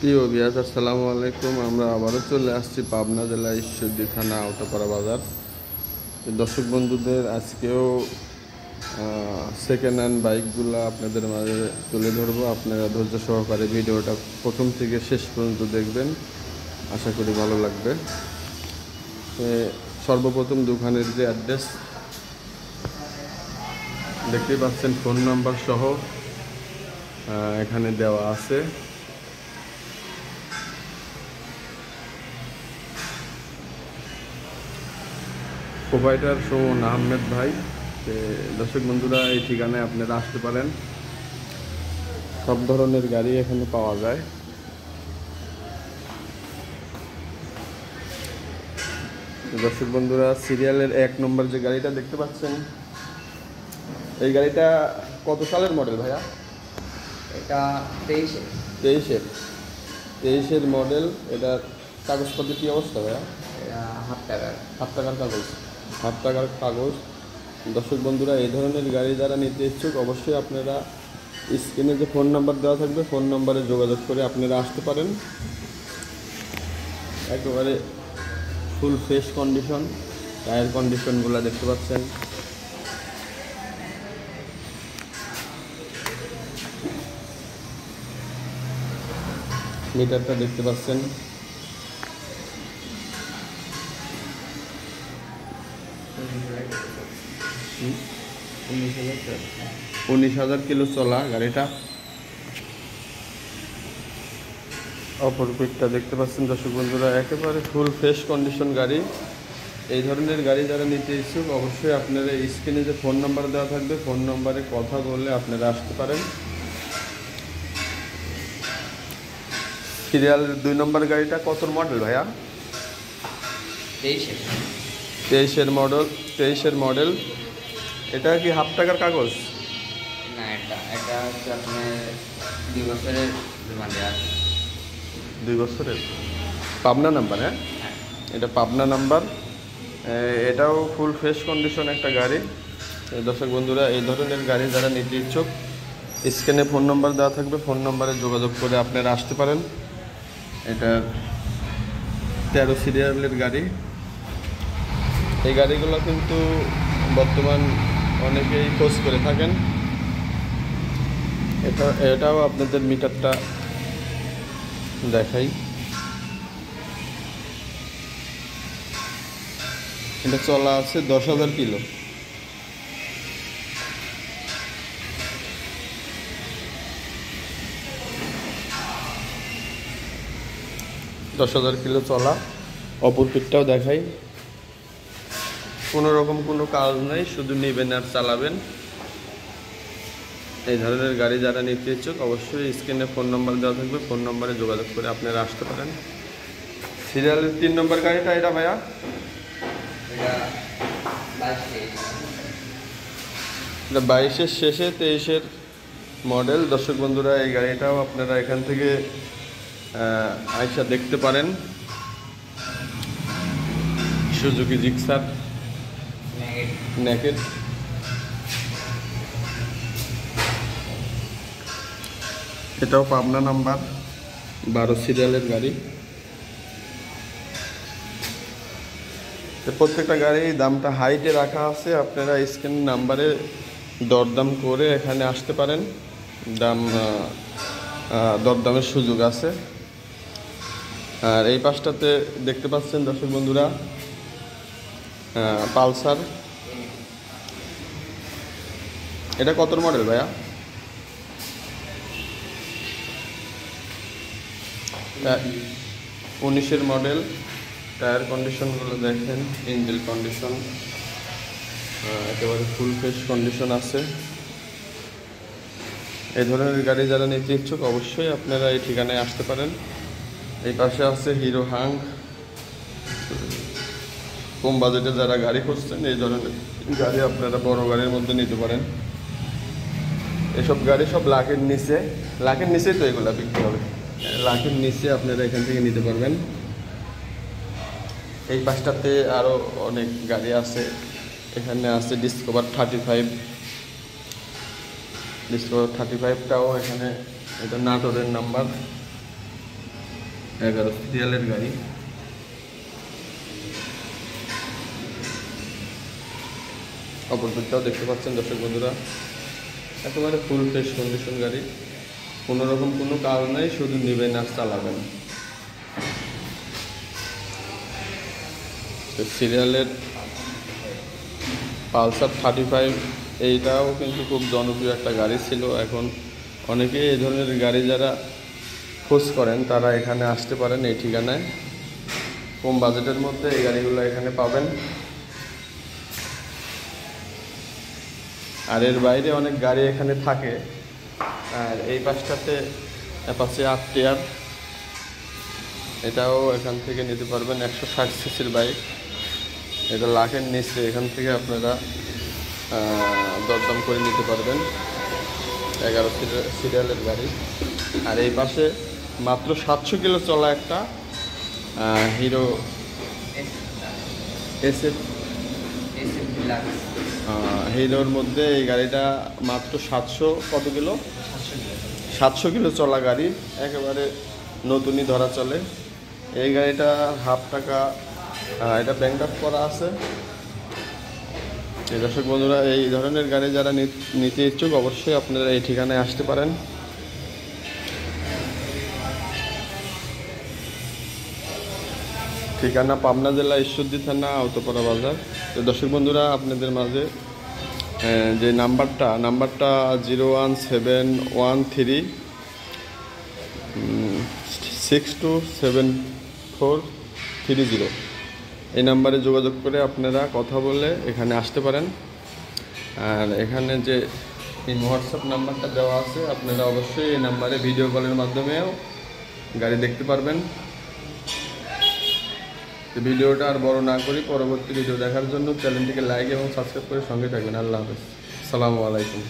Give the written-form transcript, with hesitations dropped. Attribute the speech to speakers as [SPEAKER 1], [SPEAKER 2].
[SPEAKER 1] প্রিয় ভিউয়ার্স, আসসালামু আলাইকুম। আমরা আবারও চলে আসছি পাবনা জেলা ঈশ্বরদী থানা আওতাপাড়া বাজার। দর্শক বন্ধুদের আজকেও সেকেন্ড হ্যান্ড বাইকগুলো আপনাদের মাঝে তুলে ধরবো। আপনারা ধৈর্য সহকারে ভিডিওটা প্রথম থেকে শেষ পর্যন্ত দেখবেন, আশা করি ভালো লাগবে। সর্বপ্রথম দোকানের যে অ্যাড্রেস দেখতেই পাচ্ছেন, ফোন নাম্বার সহ এখানে দেওয়া আছে। প্রোভাইডার সুমন আহমেদ ভাই। দর্শক বন্ধুরা, এই ঠিকানায় আপনারা আসতে পারেন। সব ধরনের গাড়ি এখানে পাওয়া যায়। দর্শক বন্ধুরা, সিরিয়ালের 1 নম্বর যে গাড়িটা দেখতে পাচ্ছেন, এই গাড়িটা কত সালের মডেল ভাইয়া?
[SPEAKER 2] এটা
[SPEAKER 1] 23-এর মডেল। এটার কাগজপত্রের কী অবস্থা ভাইয়া?
[SPEAKER 2] হাফ টাকার
[SPEAKER 1] হাফ টাকার কাগজ। দর্শক বন্ধুরা, এই ধরনের গাড়ি যারা নিতে ইচ্ছুক, অবশ্যই আপনারা স্ক্রিনে যে ফোন নাম্বার দেওয়া থাকবে, ফোন নাম্বারে যোগাযোগ করে আপনারা আসতে পারেন। একেবারে ফুল ফ্রেশ কন্ডিশন, টায়ার কন্ডিশনগুলো দেখতে পাচ্ছেন। মিটারটা দেখতে পাচ্ছেন। 19,000 কিলো চলা গাড়িটা। অপর পিকটা দেখতে পাচ্ছেন দর্শক বন্ধুরা, একেবারে ফুল ফ্রেশ কন্ডিশন গাড়ি। এই ধরনের গাড়ি যারা নিতে ইচ্ছুক, অবশ্যই আপনারা স্ক্রিনে যে ফোন নাম্বার দেওয়া থাকবে, ফোন নাম্বারে কথা বললে আপনারা আসতে পারেন। সিরিয়ালের 2 নম্বর গাড়িটা কত মডেল ভাইয়া? 23-এর মডেল। এটা কি হাফ টাকার কাগজ?
[SPEAKER 2] না, এটা হচ্ছে আপনার 2 বছরের রিমান্ডে আছে।
[SPEAKER 1] 2 বছরের পাবনা নাম্বার। হ্যাঁ, এটা পাবনা নাম্বার। এটাও ফুল ফ্রেশ কন্ডিশন একটা গাড়ি। দর্শক বন্ধুরা, এই ধরনের গাড়ি যারা নিতে ইচ্ছুক, স্ক্রিনে ফোন নাম্বার দেওয়া থাকবে, ফোন নাম্বারে যোগাযোগ করে আপনারা আসতে পারেন। এটা 13 সিরিয়ালের গাড়ি। এই গাড়িগুলো কিন্তু বর্তমান অনেকেই খোঁজ করে থাকেন। এটাও আপনাদের মিটারটা দেখাই। এটা চলা আছে 10,000 কিলো। চলা। অপর পিকটাও দেখাই। কোনো রকম কোনো কাজ নাই, শুধু নেবেন আর চালাবেন। এই ধরনের গাড়ি যারা নিতে ইচ্ছুক, অবশ্যই স্ক্রিনে ফোন নাম্বার দেওয়া থাকবে, ফোন নাম্বারে যোগাযোগ করে আপনারা আসতে পারেন। সিরিয়ালের 3 নম্বর গাড়িটা এটা ভাইয়া?
[SPEAKER 2] এটা
[SPEAKER 1] 22-এর শেষে 23-এর মডেল। দর্শক বন্ধুরা, এই গাড়িটাও আপনারা এখান থেকে আইসা দেখতে পারেন। Suzuki Gixxer naked. এটাও পাবনা নাম্বার, 12 সিরিয়ালের গাড়ি। প্রত্যেকটা গাড়ি দামটা হাইটে রাখা আছে, আপনারা স্ক্রিন নাম্বারে দরদাম করে এখানে আসতে পারেন। দরদামের সুযোগ আছে। আর এই পাশটাতে দেখতে পাচ্ছেন দর্শক বন্ধুরা, পালসার। এটা কত মডেল ভাইয়া? 19-এর মডেল। টায়ার কন্ডিশনগুলো দেখেন, ইঞ্জিন কন্ডিশন একেবারে ফুল ফ্রেশ কন্ডিশন আছে। এই ধরনের গাড়ি যারা নিতে ইচ্ছুক, অবশ্যই আপনারা এই ঠিকানায় আসতে পারেন। এই পাশে আছে হিরো হাঙ্ক। কম বাজেটে যারা গাড়ি খুঁজছেন, এই ধরনের গাড়ি আপনারা বড় গাড়ির মধ্যে নিতে পারেন। এসব গাড়ি সব লাখের নিচেই তো এগুলো বিক্রি হবে। লাখের নিচে আপনারা এখান থেকে নিতে পারবেন। এই পাশটাতে আরও অনেক গাড়ি আছে। এখানে আছে ডিসকভার 35টাও এখানে। এটা নাটোরের নাম্বার। 11 সিরিয়ালের গাড়ি। অপর দিকটাও দেখতে পাচ্ছেন দর্শক বন্ধুরা, একেবারে ফুল ফ্রেশ কন্ডিশন গাড়ি, কোনো রকম কোনো কাজ নাই, শুধু নেবেন আর চালাবেন। সিরিয়ালের পালসার 35 এইটাও কিন্তু খুব জনপ্রিয় একটা গাড়ি ছিল। এখন অনেকে এই ধরনের গাড়ি যারা খোঁজ করেন তারা এখানে আসতে পারেন এই ঠিকানায়। কম বাজেটের মধ্যে এই গাড়িগুলো এখানে পাবেন। আর এর বাইরে অনেক গাড়ি এখানে থাকে। আর এই পাশটাতে অ্যাপাচি আরটিআর, এটাও এখান থেকে নিতে পারবেন। 160 সিসির বাইক, এটা লাখের নিচে, এখান থেকে আপনারা দরদাম করে নিতে পারবেন। 11 সিরিয়ালের গাড়ি। আর এই পাশে মাত্র 700 কিলো চলা একটা হিরো এসএফ
[SPEAKER 2] ডিলাক্স,
[SPEAKER 1] হিরোর মধ্যে এই গাড়িটা মাত্র 700 কত কিলো 700 কিলো চলা গাড়ি, একেবারে নতুনই ধরা চলে। এই গাড়িটা হাফ টাকা এটা ব্যাংক আপ করা আছে। দর্শক বন্ধুরা, এই ধরনের গাড়ি যারা নিতে ইচ্ছুক অবশ্যই আপনারা এই ঠিকানায় আসতে পারেন। ঠিকানা পাবনা জেলা ঈশ্বরদী থানা আওতাপাড়া বাজার। তো দর্শক বন্ধুরা, আপনাদের মাঝে যে নাম্বারটা 01713 627430, এই নাম্বারে যোগাযোগ করে আপনারা কথা বলে এখানে আসতে পারেন। আর এখানে যে এই হোয়াটসঅ্যাপ নাম্বারটা দেওয়া আছে, আপনারা অবশ্যই এই নাম্বারে ভিডিও কলের মাধ্যমেও গাড়ি দেখতে পারবেন। তো ভিডিওটা আর বড় না করি, পরবর্তী ভিডিও দেখার জন্য চ্যানেলটিকে লাইক এবং সাবস্ক্রাইব করে সঙ্গে থাকবেন। আল্লাহ হাফেজ, আসসালামু আলাইকুম।